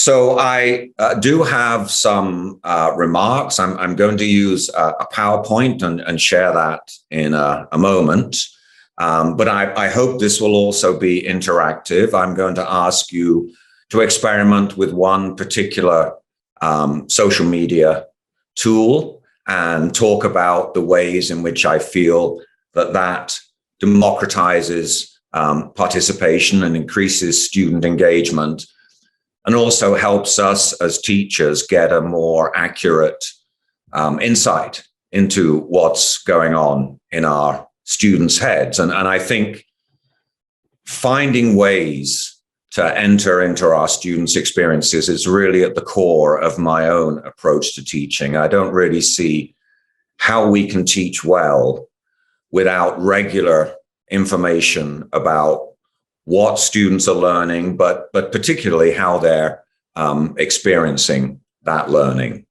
So I do have some remarks. I'm going to use a PowerPoint and share that in a moment. But I hope this will also be interactive. I'm going to ask you to experiment with one particular social media tool and talk about the ways in which I feel that democratizes participation and increases student engagement, and also helps us as teachers get a more accurate insight into what's going on in our students' heads. And I think finding ways to enter into our students' experiences is really at the core of my own approach to teaching. I don't really see how we can teach well without regular information about what students are learning, but particularly how they're experiencing that learning.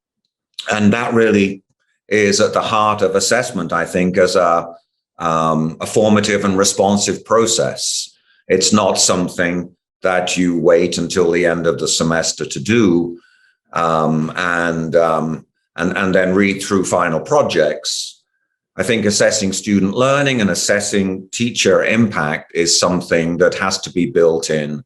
And that really is at the heart of assessment, I think, as a formative and responsive process. It's not something that you wait until the end of the semester to do and then read through final projects. I think assessing student learning and assessing teacher impact is something that has to be built in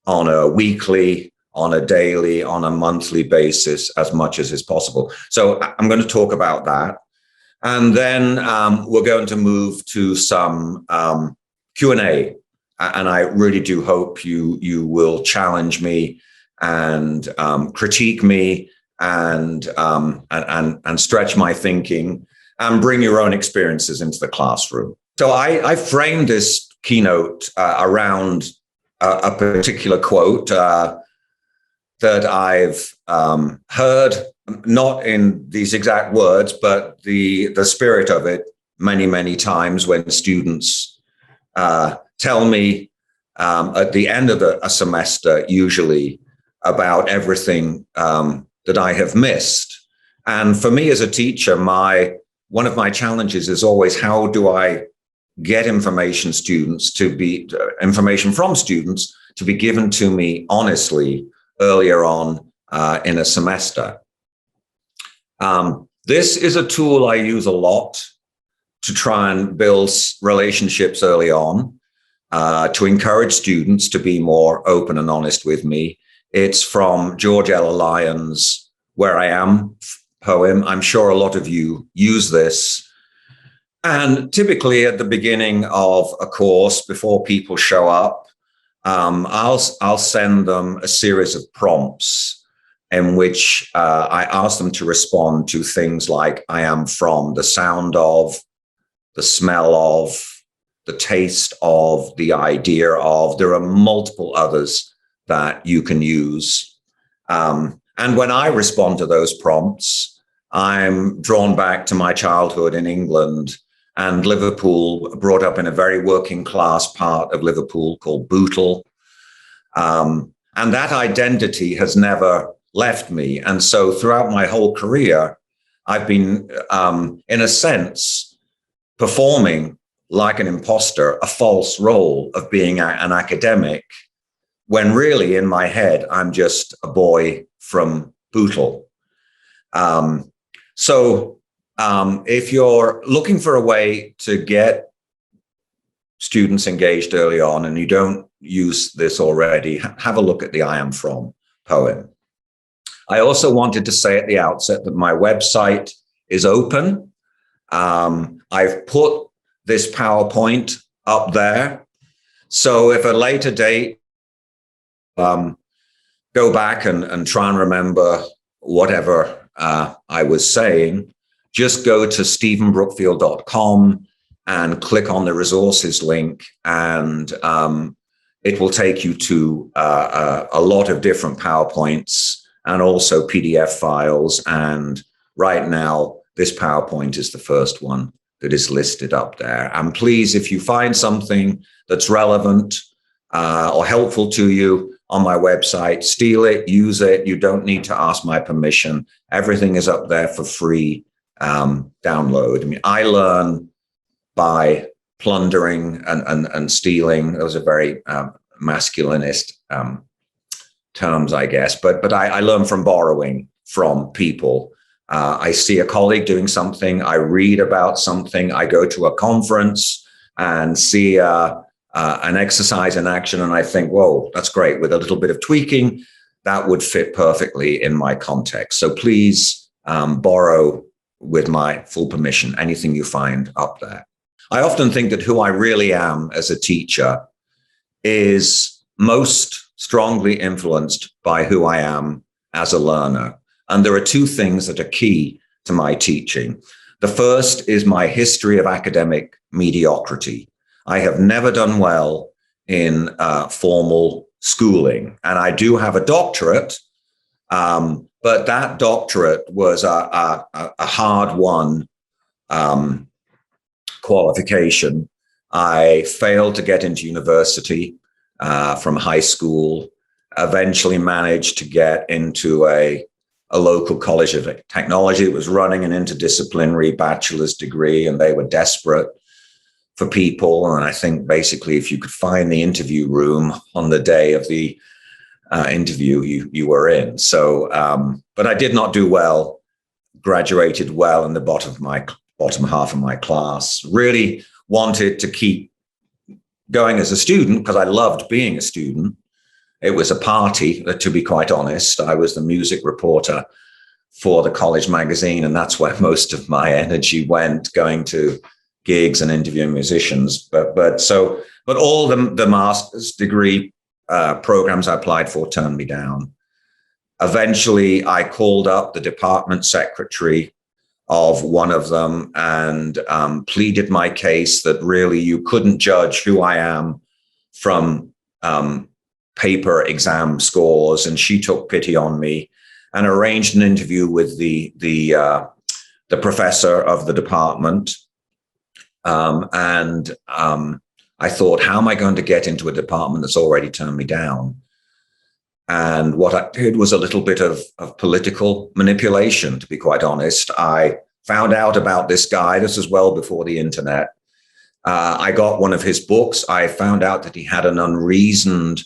on a weekly, on a daily, on a monthly basis as much as is possible. So I'm going to talk about that. And then we're going to move to some Q&A. And I really do hope you will challenge me and critique me and stretch my thinking and bring your own experiences into the classroom. So I framed this keynote around a particular quote that I've heard, not in these exact words, but the spirit of it many, many times when students tell me at the end of a semester, usually, about everything that I have missed. And for me as a teacher, one of my challenges is always, how do I get information from students to be given to me honestly earlier on in a semester? This is a tool I use a lot to try and build relationships early on, to encourage students to be more open and honest with me. It's from George Ella Lyon's Where I Am poem. I'm sure a lot of you use this. And typically at the beginning of a course, before people show up, I'll send them a series of prompts in which I ask them to respond to things like I am from, the sound of, the smell of, the taste of, the idea of. There are multiple others that you can use. And when I respond to those prompts, I'm drawn back to my childhood in England and Liverpool, brought up in a very working class part of Liverpool called Bootle. And that identity has never left me. And so throughout my whole career, I've been, in a sense, performing like an imposter, a false role of being an academic, when really in my head, I'm just a boy from Bootle. So if you're looking for a way to get students engaged early on and you don't use this already, have a look at the I Am From poem. I also wanted to say at the outset that my website is open. I've put this PowerPoint up there. So if at a later date, go back and try and remember whatever I was saying, just go to stephenbrookfield.com and click on the resources link, and it will take you to a lot of different PowerPoints and also PDF files. And right now, this PowerPoint is the first one that is listed up there. And please, if you find something that's relevant or helpful to you on my website, steal it, use it. You don't need to ask my permission. Everything is up there for free download. I mean, I learn by plundering and stealing. Those are very masculinist terms, I guess, but I learn from borrowing from people. I see a colleague doing something, I read about something, I go to a conference and see an exercise in action, and I think, whoa, that's great. With a little bit of tweaking, that would fit perfectly in my context. So please borrow with my full permission anything you find up there. I often think that who I really am as a teacher is most strongly influenced by who I am as a learner. And there are two things that are key to my teaching. The first is my history of academic mediocrity. I have never done well in formal schooling, and I do have a doctorate, but that doctorate was a hard-won qualification. I failed to get into university from high school, eventually managed to get into a local college of technology. It was running an interdisciplinary bachelor's degree, and they were desperate for people. And I think basically if you could find the interview room on the day of the interview, you were in. So, but I did not do well, graduated well in the bottom half of my class. Really wanted to keep going as a student because I loved being a student. It was a party, to be quite honest. I was the music reporter for the college magazine, and that's where most of my energy went, going to gigs and interviewing musicians. But all the master's degree programs I applied for turned me down. Eventually, I called up the department secretary of one of them and pleaded my case that really you couldn't judge who I am from paper exam scores. And she took pity on me and arranged an interview with the professor of the department. I thought, how am I going to get into a department that's already turned me down? And what I did was a little bit of political manipulation, to be quite honest. I found out about this guy. This was well before the internet. I got one of his books. I found out that he had an unreasoned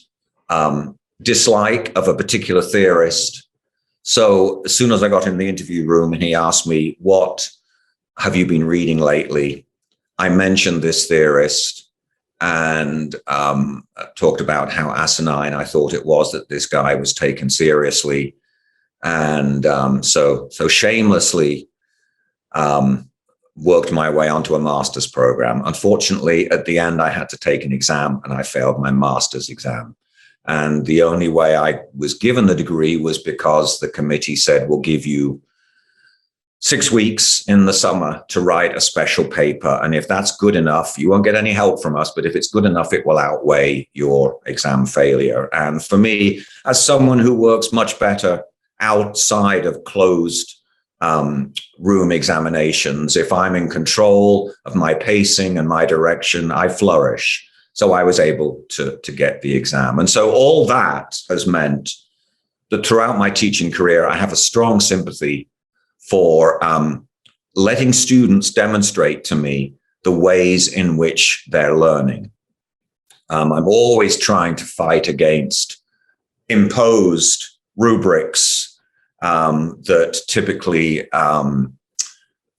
dislike of a particular theorist. So as soon as I got in the interview room and he asked me, what have you been reading lately? I mentioned this theorist and talked about how asinine I thought it was that this guy was taken seriously. And so shamelessly worked my way onto a master's program. Unfortunately, at the end, I had to take an exam and I failed my master's exam. And the only way I was given the degree was because the committee said, we'll give you 6 weeks in the summer to write a special paper. And if that's good enough, you won't get any help from us. But if it's good enough, it will outweigh your exam failure. And for me, as someone who works much better outside of closed room examinations, if I'm in control of my pacing and my direction, I flourish. So I was able to get the exam. And so all that has meant that throughout my teaching career, I have a strong sympathy for letting students demonstrate to me the ways in which they're learning. I'm always trying to fight against imposed rubrics that typically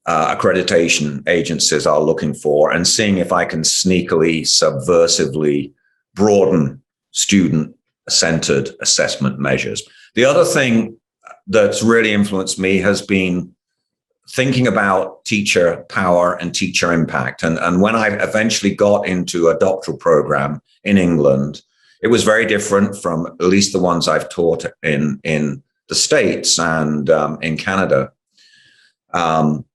accreditation agencies are looking for, and seeing if I can sneakily, subversively broaden student-centered assessment measures. The other thing that's really influenced me has been thinking about teacher power and teacher impact. And when I eventually got into a doctoral program in England, it was very different from at least the ones I've taught in the States and in Canada.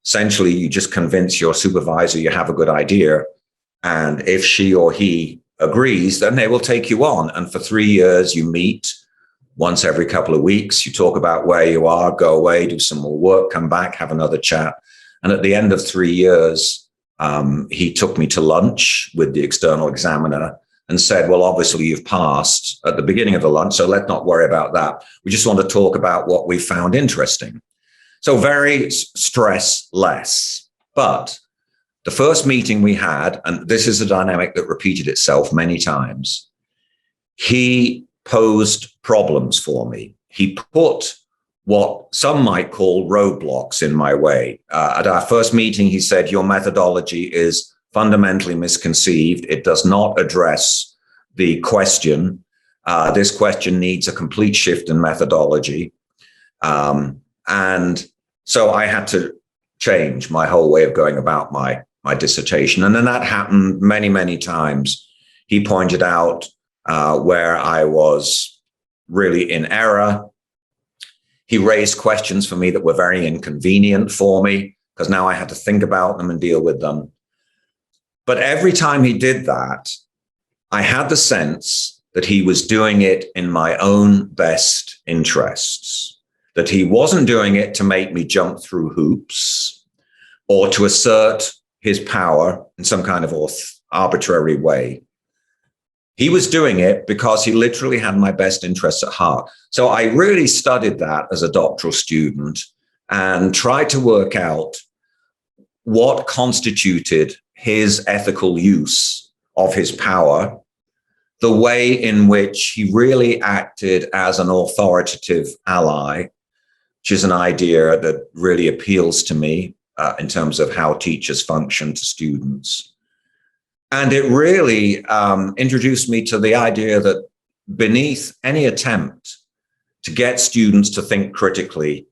Essentially, you just convince your supervisor you have a good idea. And if she or he agrees, then they will take you on. And for 3 years, you meet once every couple of weeks. You talk about where you are, go away, do some more work, come back, have another chat. And at the end of 3 years, he took me to lunch with the external examiner and said, well, obviously you've passed at the beginning of the lunch, so let's not worry about that. We just want to talk about what we found interesting. So very stress less. But the first meeting we had, and this is a dynamic that repeated itself many times, he posed problems for me. He put what some might call roadblocks in my way. At our first meeting, he said, your methodology is fundamentally misconceived. It does not address the question. This question needs a complete shift in methodology. And so I had to change my whole way of going about my dissertation. And then that happened many, many times. He pointed out where I was really in error. He raised questions for me that were very inconvenient for me, because now I had to think about them and deal with them. But every time he did that, I had the sense that he was doing it in my own best interests, that he wasn't doing it to make me jump through hoops or to assert his power in some kind of arbitrary way. He was doing it because he literally had my best interests at heart. So I really studied that as a doctoral student and tried to work out what constituted his ethical use of his power, the way in which he really acted as an authoritative ally, which is an idea that really appeals to me in terms of how teachers function to students. And it really introduced me to the idea that beneath any attempt to get students to think critically,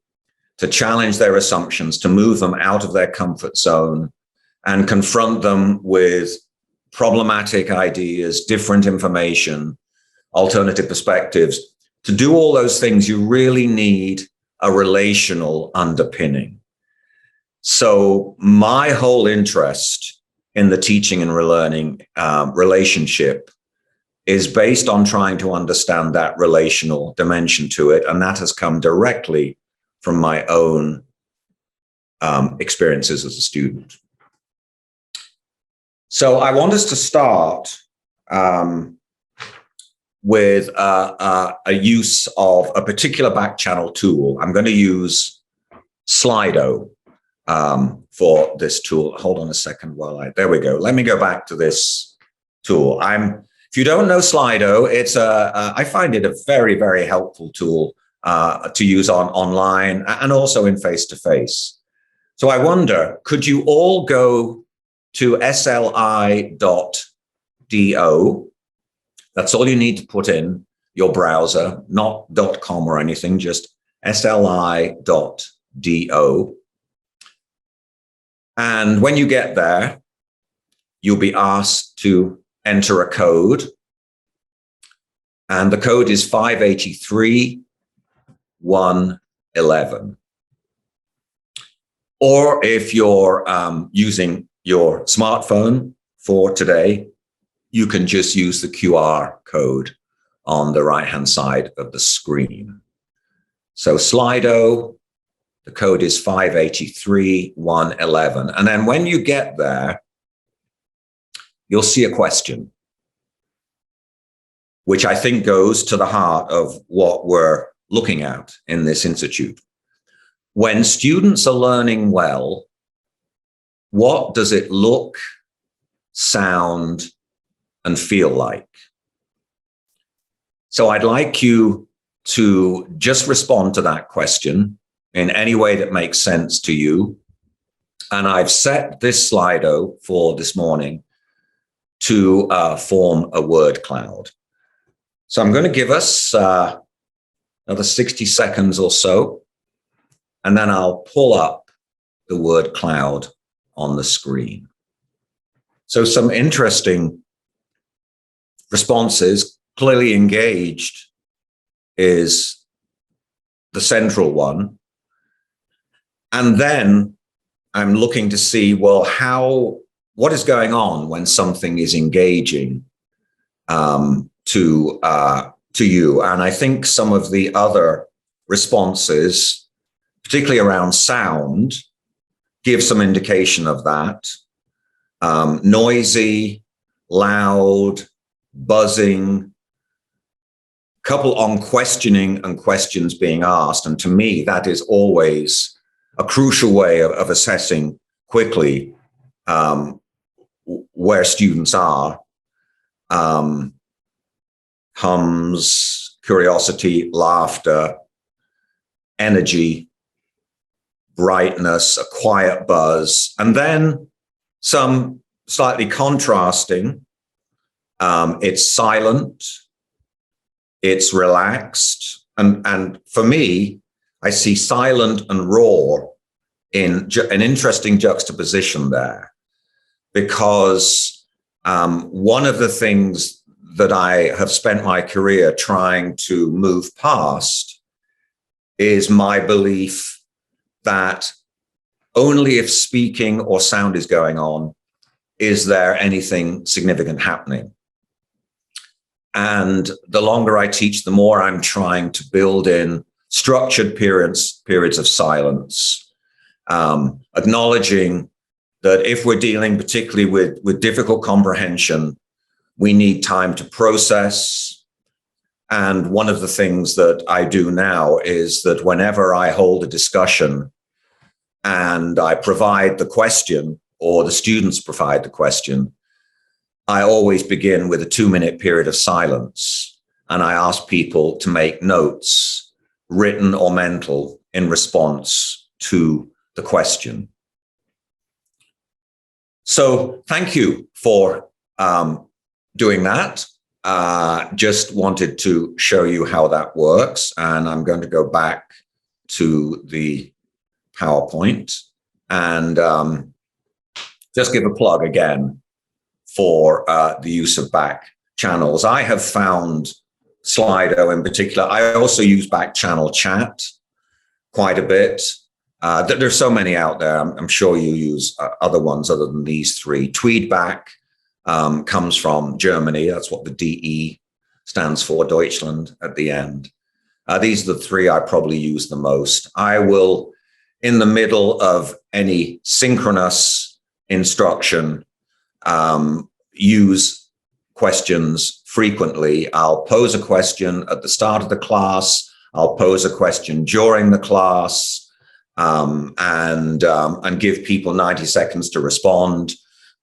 to challenge their assumptions, to move them out of their comfort zone and confront them with problematic ideas, different information, alternative perspectives, to do all those things, you really need a relational underpinning. So my whole interest in the teaching and relearning relationship is based on trying to understand that relational dimension to it. And that has come directly from my own experiences as a student. So I want us to start with a use of a particular back channel tool. I'm going to use Slido for this tool. Hold on a second there we go. Let me go back to this tool. If you don't know Slido, I find it a very, very helpful tool to use online and also in face-to-face. So I wonder, could you all go to sli.do? That's all you need to put in your browser, not .com or anything, just sli.do. And when you get there, you'll be asked to enter a code. And the code is 583.111. Or if you're using your smartphone for today, you can just use the QR code on the right-hand side of the screen. So Slido, the code is 583.111. And then when you get there, you'll see a question, which I think goes to the heart of what we're looking at in this institute. When students are learning well, what does it look, sound, and feel like? So I'd like you to just respond to that question in any way that makes sense to you. And I've set this Slido for this morning to form a word cloud. So I'm going to give us another 60 seconds or so, and then I'll pull up the word cloud on the screen. So some interesting responses. Clearly engaged is the central one. And then I'm looking to see, well, what is going on when something is engaging to you? And I think some of the other responses, particularly around sound, give some indication of that. Noisy, loud, buzzing, couple on questioning and questions being asked. And to me, that is always a crucial way of assessing quickly where students are. Hums, curiosity, laughter, energy, brightness, a quiet buzz, and then some slightly contrasting. It's silent, it's relaxed, and for me, I see silent and raw in an interesting juxtaposition there, because one of the things that I have spent my career trying to move past is my belief that only if speaking or sound is going on is there anything significant happening. And the longer I teach, the more I'm trying to build in structured periods of silence, acknowledging that if we're dealing particularly with difficult comprehension, we need time to process. And one of the things that I do now is that whenever I hold a discussion and I provide the question, or the students provide the question, I always begin with a 2-minute period of silence. And I ask people to make notes, written or mental, in response to the question. So thank you for doing that. Just wanted to show you how that works. And I'm going to go back to the PowerPoint and just give a plug again for the use of back channels. I have found Slido in particular. I also use back channel chat quite a bit. There's so many out there. I'm sure you use other ones other than these three. Tweetback comes from Germany. That's what the DE stands for, Deutschland at the end. These are the three I probably use the most. I will, in the middle of any synchronous instruction, use questions frequently. I'll pose a question at the start of the class. I'll pose a question during the class, and give people 90 seconds to respond.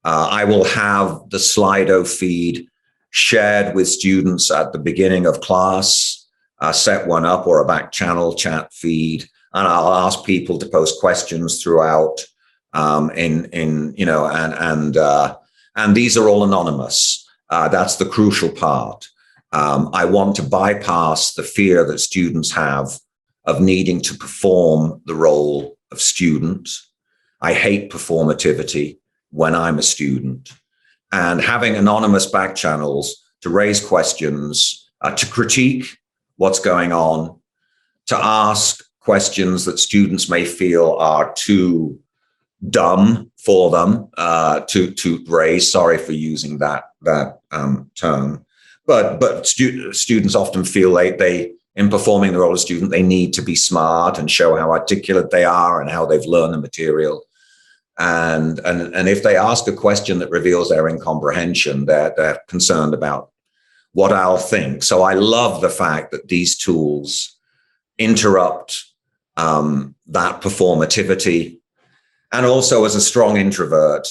I will have the Slido feed shared with students at the beginning of class, set one up, or a back channel chat feed, and I'll ask people to post questions throughout. And these are all anonymous. That's the crucial part. I want to bypass the fear that students have of needing to perform the role of student. I hate performativity when I'm a student. And having anonymous back channels to raise questions, to critique what's going on, to ask questions that students may feel are too dumb for them to raise. Sorry for using that term, but students often feel they in performing the role of student, they need to be smart and show how articulate they are and how they've learned the material. And if they ask a question that reveals their incomprehension, they're concerned about what I'll think. So I love the fact that these tools interrupt that performativity. And also, as a strong introvert,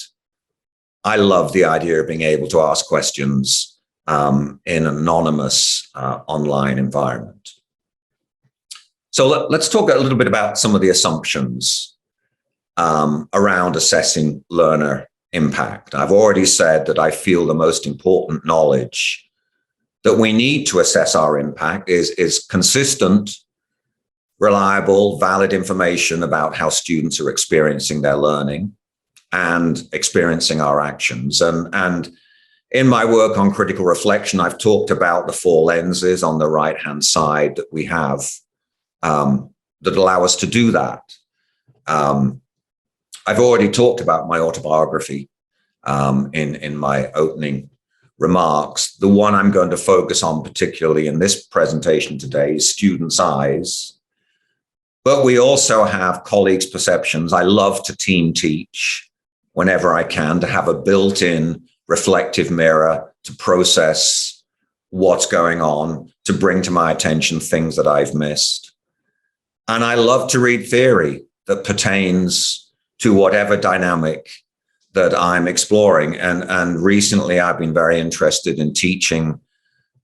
I love the idea of being able to ask questions in an anonymous online environment. So let's talk a little bit about some of the assumptions around assessing learner impact. I've already said that I feel the most important knowledge that we need to assess our impact is consistent, reliable, valid information about how students are experiencing their learning and experiencing our actions. And in my work on critical reflection, I've talked about the 4 lenses on the right-hand side that we have that allow us to do that. I've already talked about my autobiography in my opening remarks. The one I'm going to focus on particularly in this presentation today is students' eyes. But we also have colleagues' perceptions. I love to team teach whenever I can, to have a built-in reflective mirror to process what's going on, to bring to my attention things that I've missed. And I love to read theory that pertains to whatever dynamic that I'm exploring. And recently I've been very interested in teaching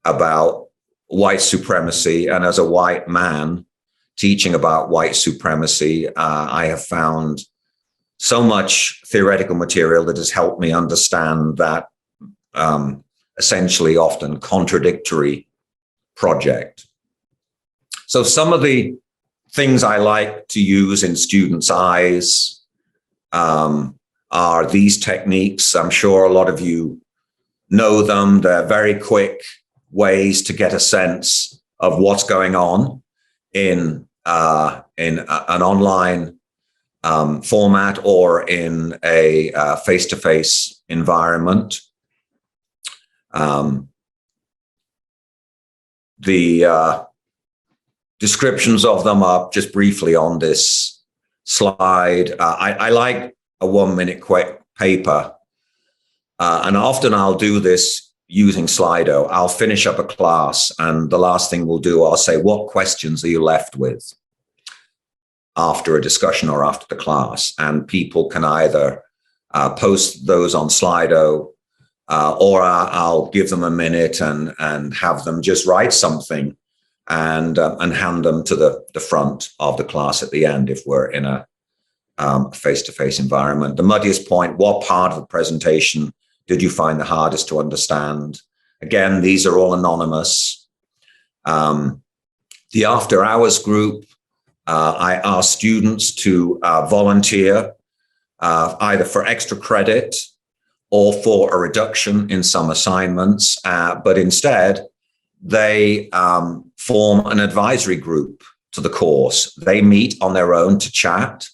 about white supremacy, and as a white man teaching about white supremacy, I have found so much theoretical material that has helped me understand that essentially often contradictory project. So some of the things I like to use in students' eyes are these techniques. I'm sure a lot of you know them. They're very quick ways to get a sense of what's going on in an online format or in a face-to-face environment. The descriptions of them are just briefly on this slide. I like a 1-minute quick paper, and often I'll do this using Slido. I'll finish up a class, and the last thing we'll do, I'll say, what questions are you left with after a discussion or after the class? And people can either post those on Slido, or I'll give them a minute and have them just write something and hand them to the front of the class at the end if we're in a face-to-face environment. The muddiest point, what part of the presentation did you find the hardest to understand? Again, these are all anonymous. The after hours group, I ask students to volunteer either for extra credit or for a reduction in some assignments, but instead they form an advisory group to the course. They meet on their own to chat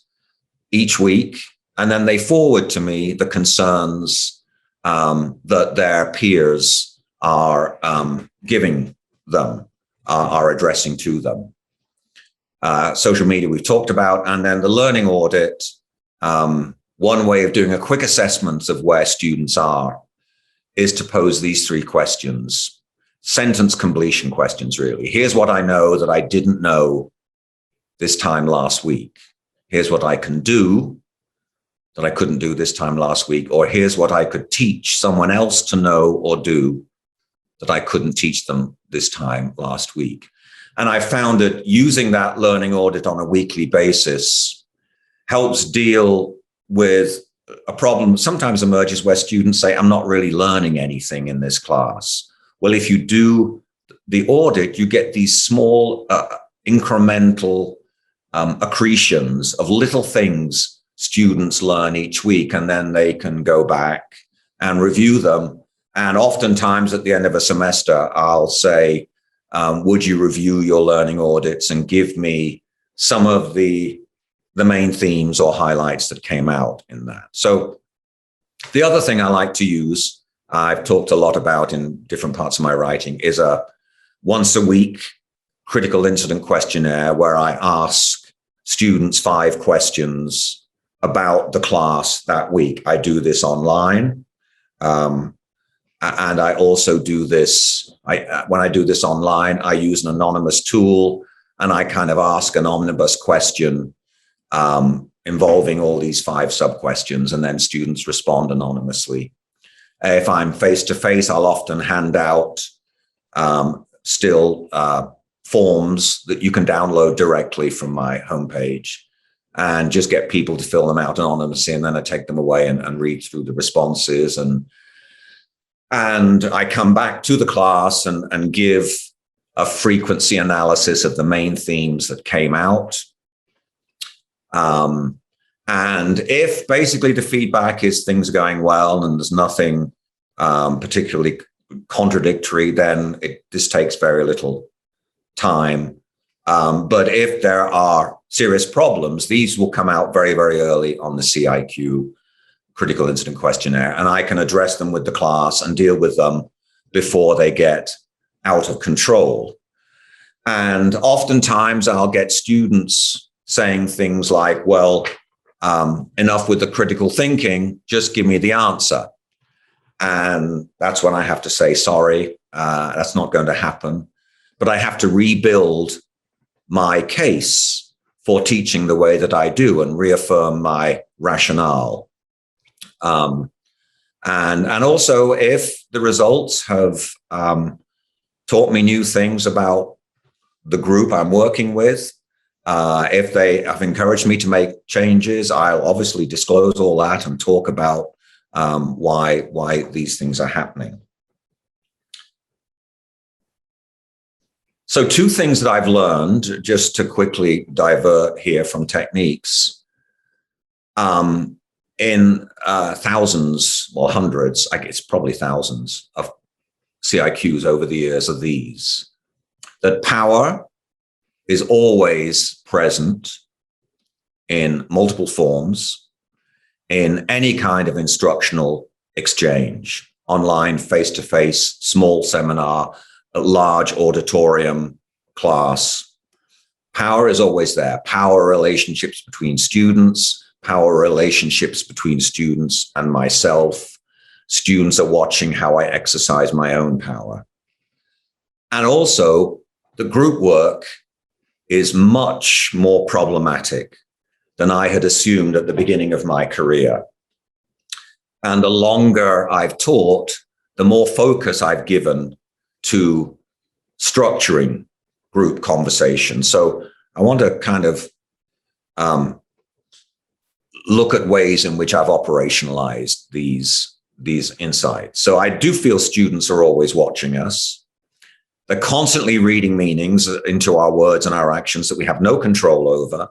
each week, and then they forward to me the concerns that their peers are giving them, are addressing to them. Social media we've talked about, and then the learning audit. One way of doing a quick assessment of where students are is to pose these 3 questions, sentence completion questions, really. Here's what I know that I didn't know this time last week. Here's what I can do that I couldn't do this time last week, or here's what I could teach someone else to know or do that I couldn't teach them this time last week. And I found that using that learning audit on a weekly basis helps deal with a problem that sometimes emerges where students say, I'm not really learning anything in this class. Well, if you do the audit, you get these small incremental accretions of little things students learn each week, and then they can go back and review them. And oftentimes at the end of a semester, I'll say, would you review your learning audits and give me some of the main themes or highlights that came out in that? So the other thing I like to use, I've talked a lot about in different parts of my writing, is a once a week critical incident questionnaire where I ask students 5 questions about the class that week. I do this online. And I also do this, when I do this online, I use an anonymous tool, and I kind of ask an omnibus question involving all these 5 sub-questions, and then students respond anonymously. If I'm face-to-face, I'll often hand out forms that you can download directly from my homepage and just get people to fill them out anonymously, and then I take them away and read through the responses. And I come back to the class and give a frequency analysis of the main themes that came out. And if basically the feedback is things are going well and there's nothing particularly contradictory, then this takes very little time. But if there are serious problems, these will come out very, very early on the CIQ, Critical Incident Questionnaire, and I can address them with the class and deal with them before they get out of control. And oftentimes I'll get students saying things like, well, enough with the critical thinking, just give me the answer. And that's when I have to say, sorry, that's not going to happen. But I have to rebuild my case for teaching the way that I do and reaffirm my rationale. And also, if the results have taught me new things about the group I'm working with. If they have encouraged me to make changes, I'll obviously disclose all that and talk about why these things are happening. So 2 things that I've learned, just to quickly divert here from techniques. In thousands or hundreds, I guess probably thousands of CIQs over the years are these: that power is always present in multiple forms in any kind of instructional exchange, online, face-to-face, small seminar, a large auditorium, class. Power is always there. Power relationships between students, power relationships between students and myself. Students are watching how I exercise my own power. And also, the group work is much more problematic than I had assumed at the beginning of my career. And the longer I've taught, the more focus I've given to structuring group conversation. So I want to kind of look at ways in which I've operationalized these insights. So I do feel students are always watching us. They're constantly reading meanings into our words and our actions that we have no control over.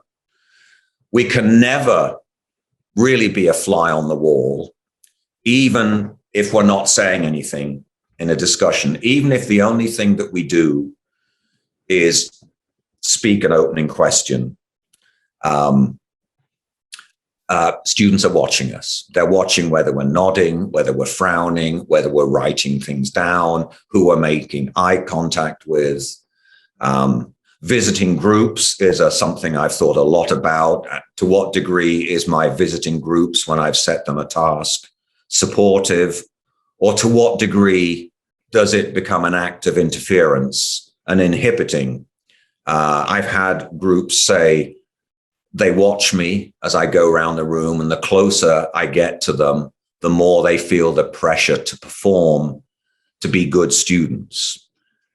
We can never really be a fly on the wall, even if we're not saying anything in a discussion, even if the only thing that we do is speak an opening question. Students are watching us. They're watching whether we're nodding, whether we're frowning, whether we're writing things down, who we're making eye contact with. Visiting groups is something I've thought a lot about. To what degree is my visiting groups, when I've set them a task, supportive? Or to what degree does it become an act of interference and inhibiting? I've had groups say they watch me as I go around the room, and the closer I get to them, the more they feel the pressure to perform, to be good students.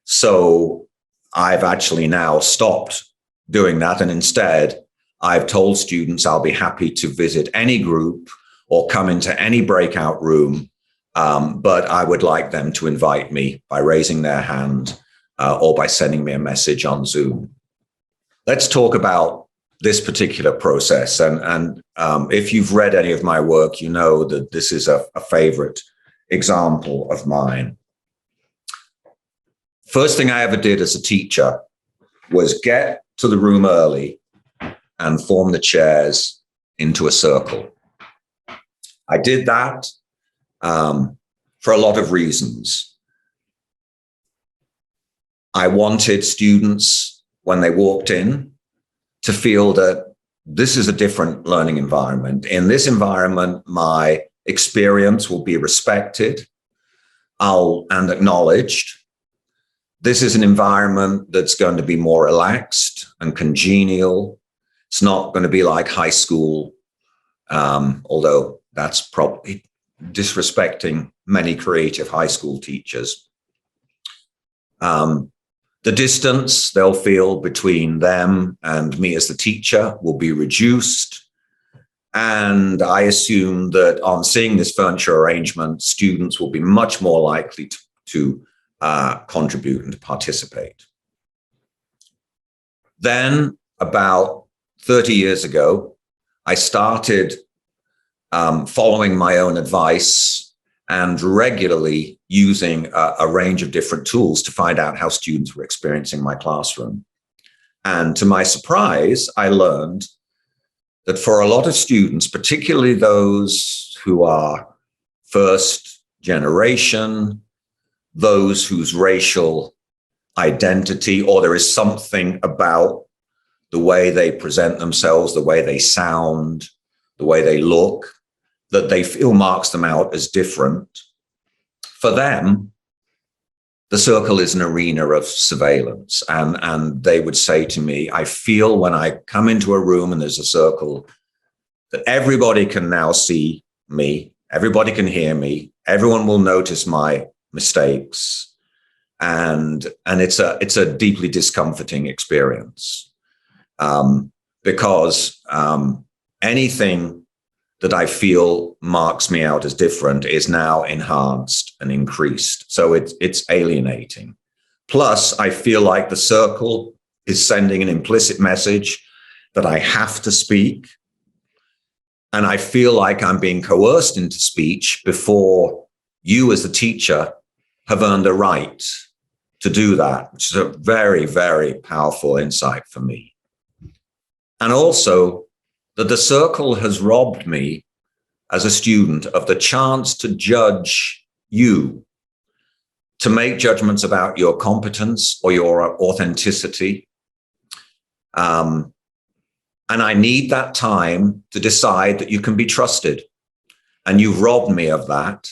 So I've actually now stopped doing that. And instead, I've told students I'll be happy to visit any group or come into any breakout room, but I would like them to invite me by raising their hand or by sending me a message on Zoom. Let's talk about this particular process. And if you've read any of my work, you know that this is a favorite example of mine. First thing I ever did as a teacher was get to the room early and form the chairs into a circle. I did that for a lot of reasons. I wanted students, when they walked in, to feel that this is a different learning environment. In this environment, my experience will be respected and acknowledged. This is an environment that's going to be more relaxed and congenial. It's not going to be like high school, although that's probably disrespecting many creative high school teachers. The distance they'll feel between them and me as the teacher will be reduced. And I assume that on seeing this furniture arrangement, students will be much more likely to contribute and to participate. Then, about 30 years ago, I started following my own advice and regularly using a range of different tools to find out how students were experiencing my classroom. And to my surprise, I learned that for a lot of students, particularly those who are first generation, those whose racial identity, or there is something about the way they present themselves, the way they sound, the way they look, that they feel marks them out as different. For them, the circle is an arena of surveillance. And they would say to me, I feel when I come into a room and there's a circle, that everybody can now see me, everybody can hear me, everyone will notice my mistakes. And it's a deeply discomforting experience, because anything that I feel marks me out as different is now enhanced and increased. So it's alienating. Plus, I feel like the circle is sending an implicit message that I have to speak. And I feel like I'm being coerced into speech before you as the teacher have earned a right to do that, which is a very, very powerful insight for me. And also that the circle has robbed me as a student of the chance to judge you, to make judgments about your competence or your authenticity. And I need that time to decide that you can be trusted. And you've robbed me of that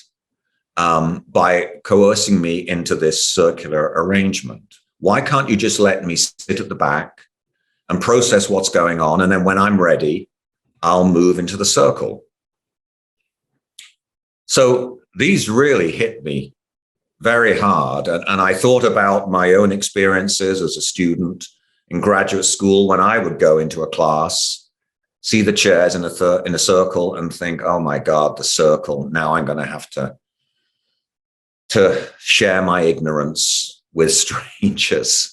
by coercing me into this circular arrangement. Why can't you just let me sit at the back and process what's going on? And then when I'm ready, I'll move into the circle. So these really hit me very hard. And I thought about my own experiences as a student in graduate school when I would go into a class, see the chairs in a circle and think, oh my God, the circle. Now I'm going to have to share my ignorance with strangers.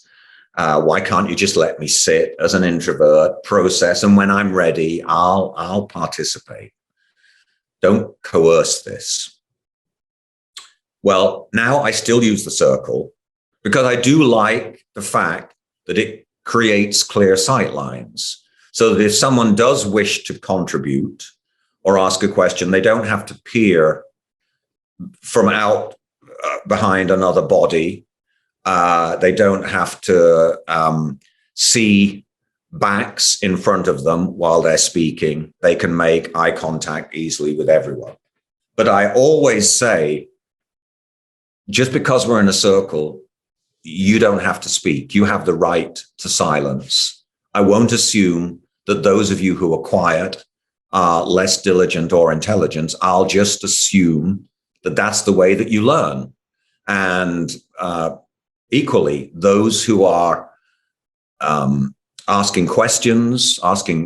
Why can't you just let me sit as an introvert, process, and when I'm ready, I'll participate. Don't coerce this. Well, now I still use the circle because I do like the fact that it creates clear sight lines, so that if someone does wish to contribute or ask a question, they don't have to peer from out behind another body. They don't have to see backs in front of them while they're speaking. They can make eye contact easily with everyone. But I always say, just because we're in a circle, you don't have to speak. You have the right to silence. I won't assume that those of you who are quiet are less diligent or intelligent. I'll just assume that that's the way that you learn. And equally, those who are asking questions,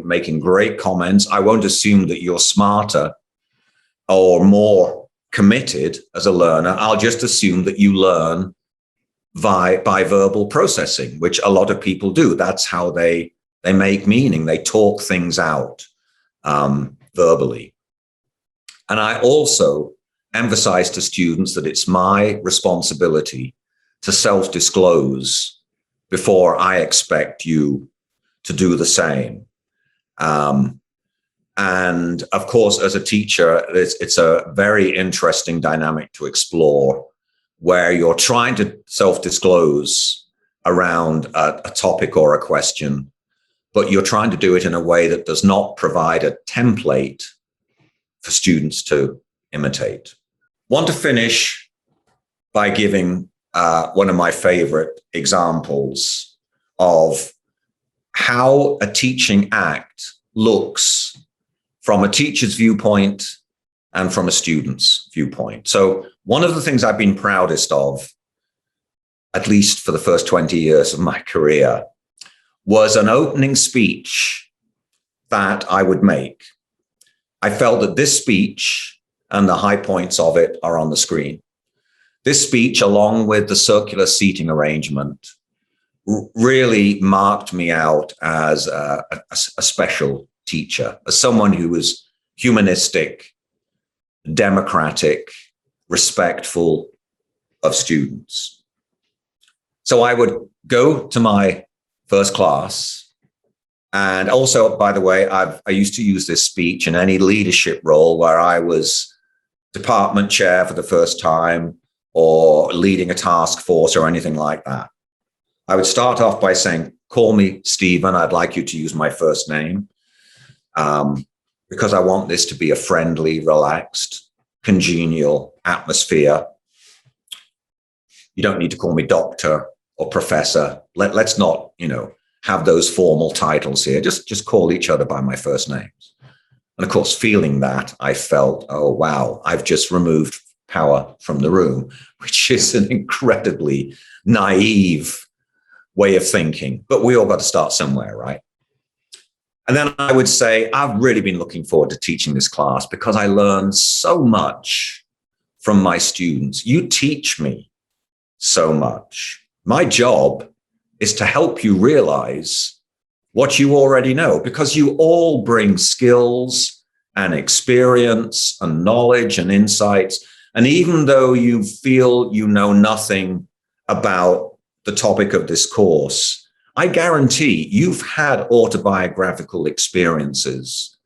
making great comments, I won't assume that you're smarter or more committed as a learner. I'll just assume that you learn by verbal processing, which a lot of people do. That's how they make meaning. They talk things out verbally. And I also emphasize to students that it's my responsibility to self-disclose before I expect you to do the same. And of course, as a teacher, it's a very interesting dynamic to explore, where you're trying to self-disclose around a topic or a question, but you're trying to do it in a way that does not provide a template for students to imitate. Want to finish by giving one of my favorite examples of how a teaching act looks from a teacher's viewpoint and from a student's viewpoint. So one of the things I've been proudest of, at least for the first 20 years of my career, was an opening speech that I would make. I felt that this speech and the high points of it are on the screen. This speech, along with the circular seating arrangement, really marked me out as a special teacher, as someone who was humanistic, democratic, respectful of students. So I would go to my first class. And also, by the way, I used to use this speech in any leadership role where I was department chair for the first time or leading a task force or anything like that. I would start off by saying, call me Stephen. I'd like you to use my first name because I want this to be a friendly, relaxed, congenial atmosphere. You don't need to call me doctor or professor. Let's not, have those formal titles here. Just call each other by my first names. And of course, feeling that, I felt, oh, wow, I've just removed power from the room, which is an incredibly naive way of thinking. But we all got to start somewhere, right? And then I would say, I've really been looking forward to teaching this class because I learned so much from my students. You teach me so much. My job is to help you realize what you already know, because you all bring skills and experience and knowledge and insights. And even though you feel you know nothing about the topic of this course, I guarantee you've had autobiographical experiences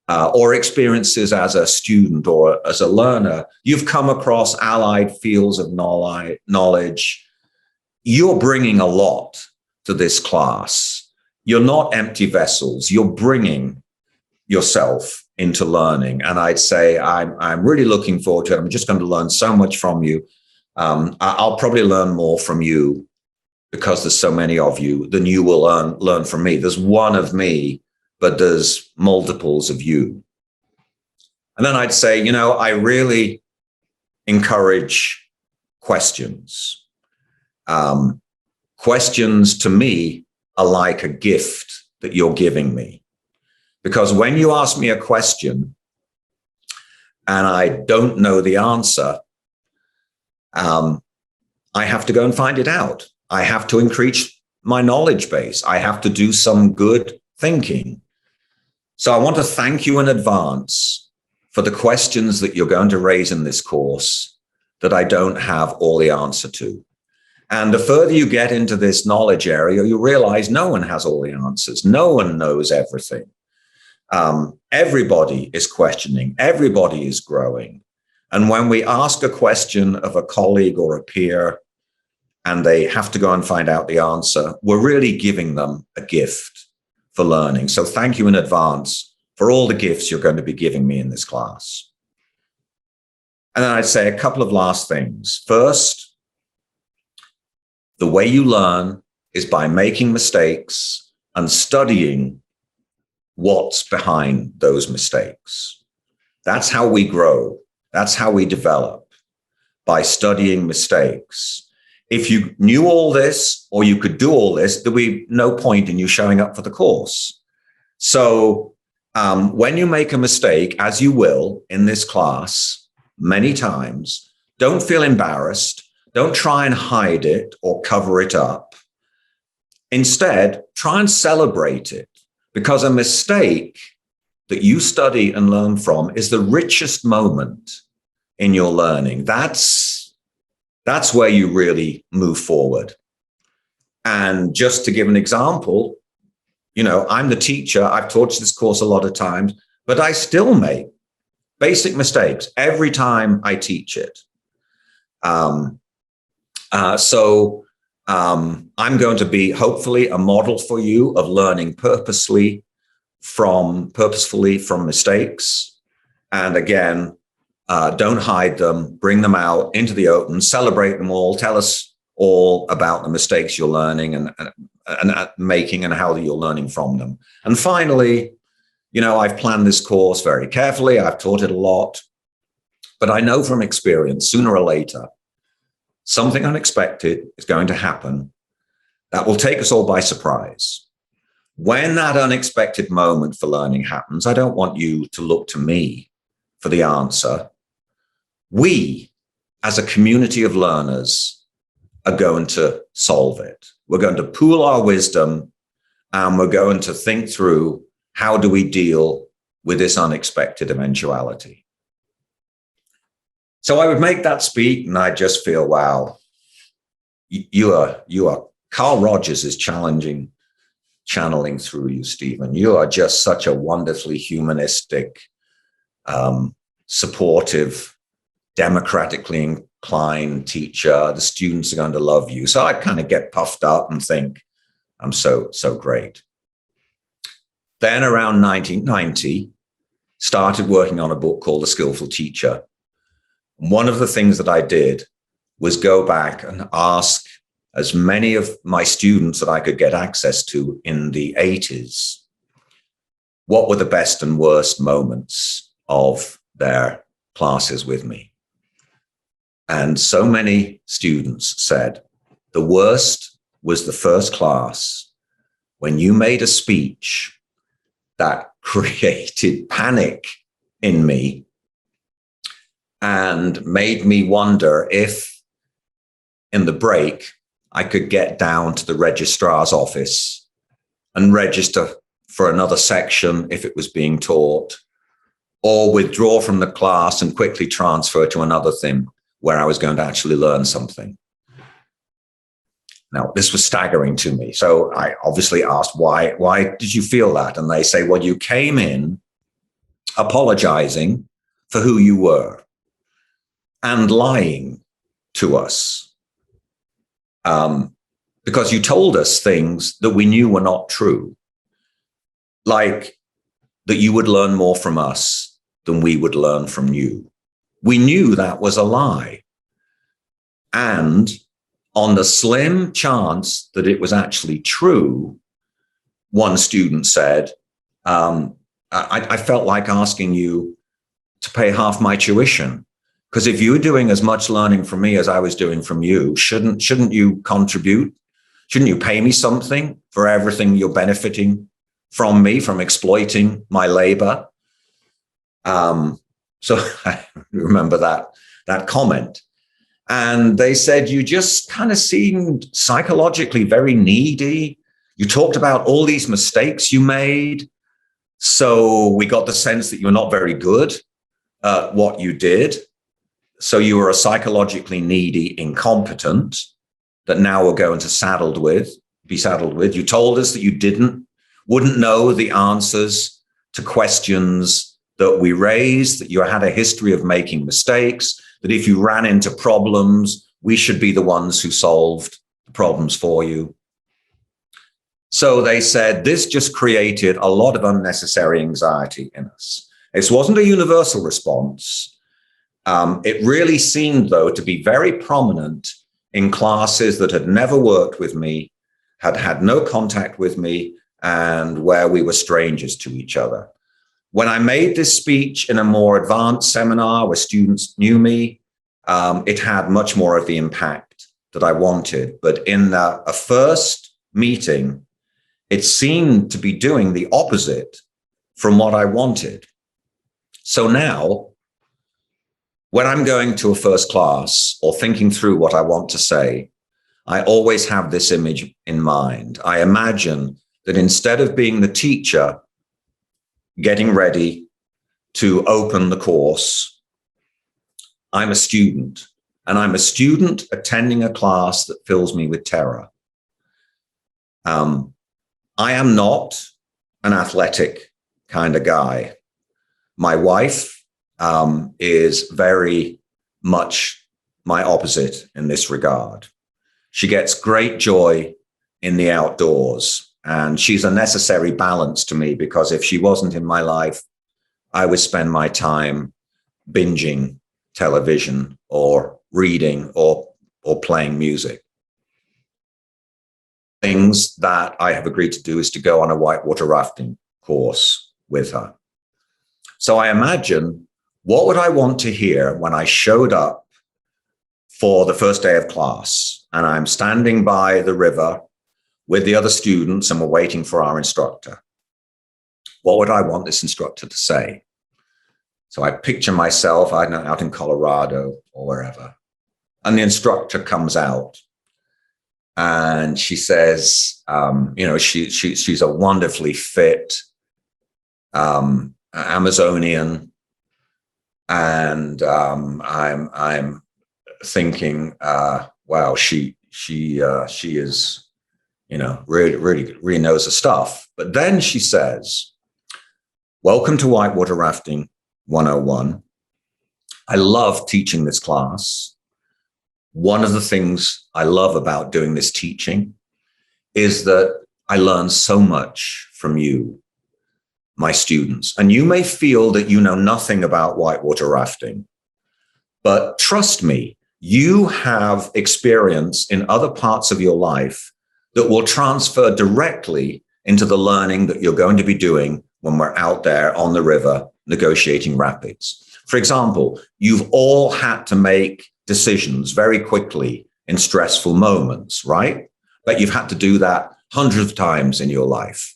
or experiences as a student or as a learner. You've come across allied fields of knowledge. You're bringing a lot to this class. You're not empty vessels. You're bringing yourself into learning. And I'd say I'm really looking forward to it. I'm just going to learn so much from you. I'll probably learn more from you because there's so many of you than you will learn from me. There's one of me, but there's multiples of you. And then I'd say, I really encourage questions. Questions to me are like a gift that you're giving me. Because when you ask me a question and I don't know the answer, I have to go and find it out. I have to increase my knowledge base. I have to do some good thinking. So I want to thank you in advance for the questions that you're going to raise in this course that I don't have all the answer to. And the further you get into this knowledge area, you realize no one has all the answers. No one knows everything. Everybody is questioning. Everybody is growing. And when we ask a question of a colleague or a peer, and they have to go and find out the answer, we're really giving them a gift for learning. So thank you in advance for all the gifts you're going to be giving me in this class. And then I'd say a couple of last things. First, the way you learn is by making mistakes and studying what's behind those mistakes. That's how we grow. That's how we develop, by studying mistakes. If you knew all this, or you could do all this, there'd be no point in you showing up for the course. So when you make a mistake, as you will in this class many times, don't feel embarrassed. Don't try and hide it or cover it up. Instead, try and celebrate it, because a mistake that you study and learn from is the richest moment in your learning. That's where you really move forward. And just to give an example, I'm the teacher. I've taught this course a lot of times, but I still make basic mistakes every time I teach it. So I'm going to be hopefully a model for you of learning purposefully from mistakes. And again, don't hide them, bring them out into the open, celebrate them all, tell us all about the mistakes you're learning and making and how you're learning from them. And finally, I've planned this course very carefully. I've taught it a lot, but I know from experience, sooner or later, something unexpected is going to happen that will take us all by surprise. When that unexpected moment for learning happens, I don't want you to look to me for the answer. We, as a community of learners, are going to solve it. We're going to pool our wisdom, and we're going to think through, how do we deal with this unexpected eventuality? So I would make that speak, and I just feel, wow, you are Carl Rogers is channeling through you, Stephen. You are just such a wonderfully humanistic, supportive, democratically inclined teacher. The students are going to love you. So I kind of get puffed up and think, I'm so great. Then around 1990, started working on a book called The Skillful Teacher. One of the things that I did was go back and ask as many of my students that I could get access to in the 80s, what were the best and worst moments of their classes with me? And so many students said, the worst was the first class when you made a speech that created panic in me and made me wonder if in the break I could get down to the registrar's office and register for another section if it was being taught, or withdraw from the class and quickly transfer to another thing where I was going to actually learn something. Now, this was staggering to me. So I obviously asked, why did you feel that? And they say, well, you came in apologizing for who you were and lying to us, because you told us things that we knew were not true, like that you would learn more from us than we would learn from you. We knew that was a lie. And on the slim chance that it was actually true, one student said, I felt like asking you to pay half my tuition, because if you were doing as much learning from me as I was doing from you, shouldn't you contribute? Shouldn't you pay me something for everything you're benefiting from me, from exploiting my labor? So I remember that comment. And they said, you just kind of seemed psychologically very needy. You talked about all these mistakes you made. So we got the sense that you're not very good at what you did. So you were a psychologically needy incompetent that now we're going to be saddled with. You told us that you wouldn't know the answers to questions that we raised, that you had a history of making mistakes, that if you ran into problems, we should be the ones who solved the problems for you. So they said this just created a lot of unnecessary anxiety in us. This wasn't a universal response. It really seemed, though, to be very prominent in classes that had never worked with me, had had no contact with me, and where we were strangers to each other. When I made this speech in a more advanced seminar where students knew me, it had much more of the impact that I wanted. But in a first meeting, it seemed to be doing the opposite from what I wanted. So now, when I'm going to a first class or thinking through what I want to say, I always have this image in mind. I imagine that instead of being the teacher getting ready to open the course, I'm a student, and I'm a student attending a class that fills me with terror. I am not an athletic kind of guy. My wife is very much my opposite in this regard. She gets great joy in the outdoors. And she's a necessary balance to me, because if she wasn't in my life, I would spend my time binging television or reading or playing music. Things that I have agreed to do is to go on a whitewater rafting course with her. So I imagine, what would I want to hear when I showed up for the first day of class and I'm standing by the river with the other students and we're waiting for our instructor? What would I want this instructor to say? So I picture myself, I don't know, out in Colorado or wherever, and the instructor comes out and she says, she's a wonderfully fit Amazonian, and I'm thinking, wow, she is, really knows her stuff. But then she says, welcome to Whitewater Rafting 101. I love teaching this class. One of the things I love about doing this teaching is that I learn so much from you, my students. And you may feel that you know nothing about whitewater rafting, but trust me, you have experience in other parts of your life that will transfer directly into the learning that you're going to be doing when we're out there on the river negotiating rapids. For example, you've all had to make decisions very quickly in stressful moments, right? But you've had to do that hundreds of times in your life.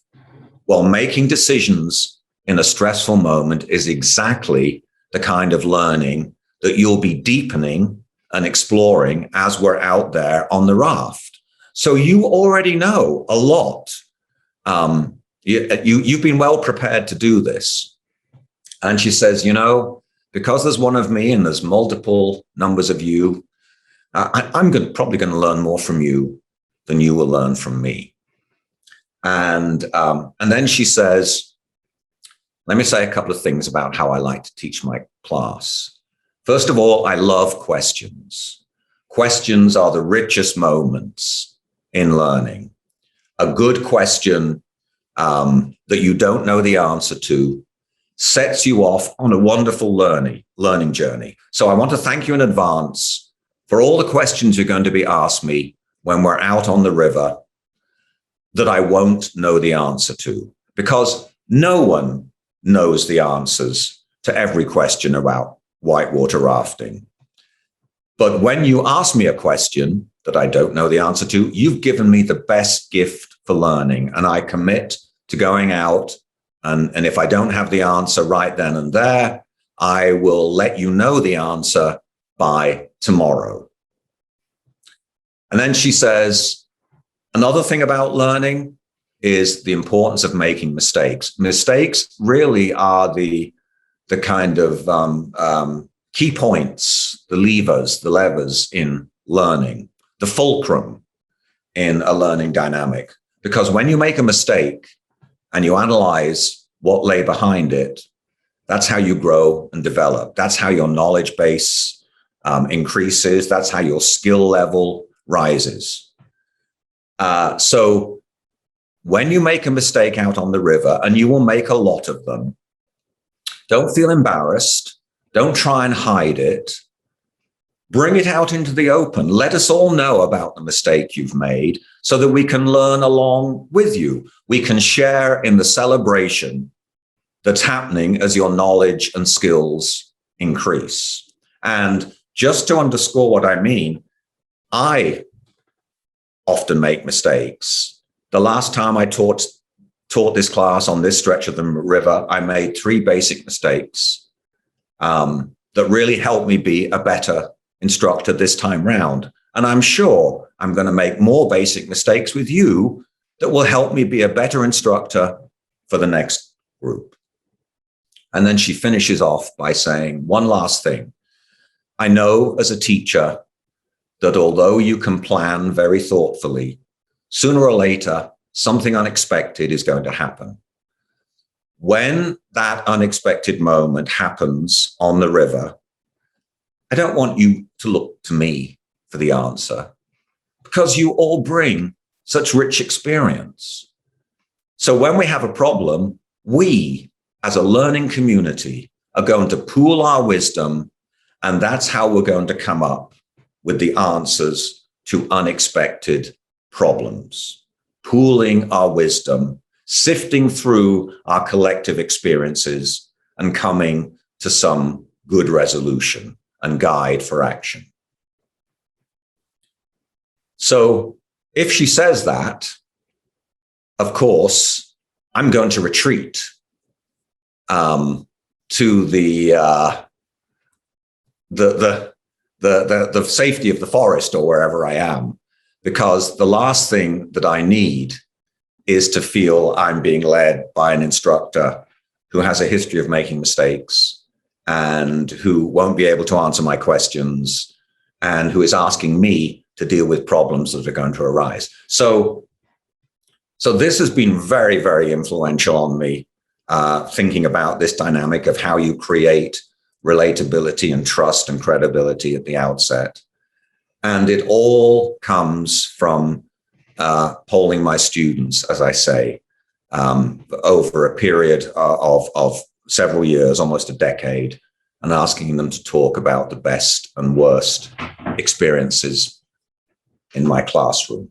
Well, making decisions in a stressful moment is exactly the kind of learning that you'll be deepening and exploring as we're out there on the raft. So you already know a lot. You've been well prepared to do this. And she says, because there's one of me and there's multiple numbers of you, I'm probably going to learn more from you than you will learn from me. And then she says, let me say a couple of things about how I like to teach my class. First of all, I love questions. Questions are the richest moments in learning. A good question that you don't know the answer to sets you off on a wonderful learning journey. So I want to thank you in advance for all the questions you're going to be asked me when we're out on the river that I won't know the answer to, because no one knows the answers to every question about whitewater rafting. But when you ask me a question that I don't know the answer to, you've given me the best gift for learning, and I commit to going out. And if I don't have the answer right then and there, I will let you know the answer by tomorrow. And then she says, another thing about learning is the importance of making mistakes. Mistakes really are the kind of key points, the levers in learning, the fulcrum in a learning dynamic. Because when you make a mistake and you analyze what lay behind it, that's how you grow and develop. That's how your knowledge base increases. That's how your skill level rises. So when you make a mistake out on the river, and you will make a lot of them, don't feel embarrassed. Don't try and hide it. Bring it out into the open. Let us all know about the mistake you've made so that we can learn along with you. We can share in the celebration that's happening as your knowledge and skills increase. And just to underscore what I mean, I often make mistakes. The last time I taught this class on this stretch of the river, I made 3 basic mistakes that really helped me be a better instructor this time round. And I'm sure I'm going to make more basic mistakes with you that will help me be a better instructor for the next group. And then she finishes off by saying one last thing. I know as a teacher that although you can plan very thoughtfully, sooner or later, something unexpected is going to happen. When that unexpected moment happens on the river, I don't want you to look to me for the answer, because you all bring such rich experience. So when we have a problem, we, as a learning community, are going to pool our wisdom, and that's how we're going to come up with the answers to unexpected problems. Pooling our wisdom, sifting through our collective experiences, and coming to some good resolution and guide for action. So if she says that, of course, I'm going to retreat to the safety of the forest or wherever I am, because the last thing that I need is to feel I'm being led by an instructor who has a history of making mistakes and who won't be able to answer my questions and who is asking me to deal with problems that are going to arise. So this has been very, very influential on me, thinking about this dynamic of how you create relatability and trust and credibility at the outset. And it all comes from polling my students, as I say, over a period of several years, almost a decade, and asking them to talk about the best and worst experiences in my classroom.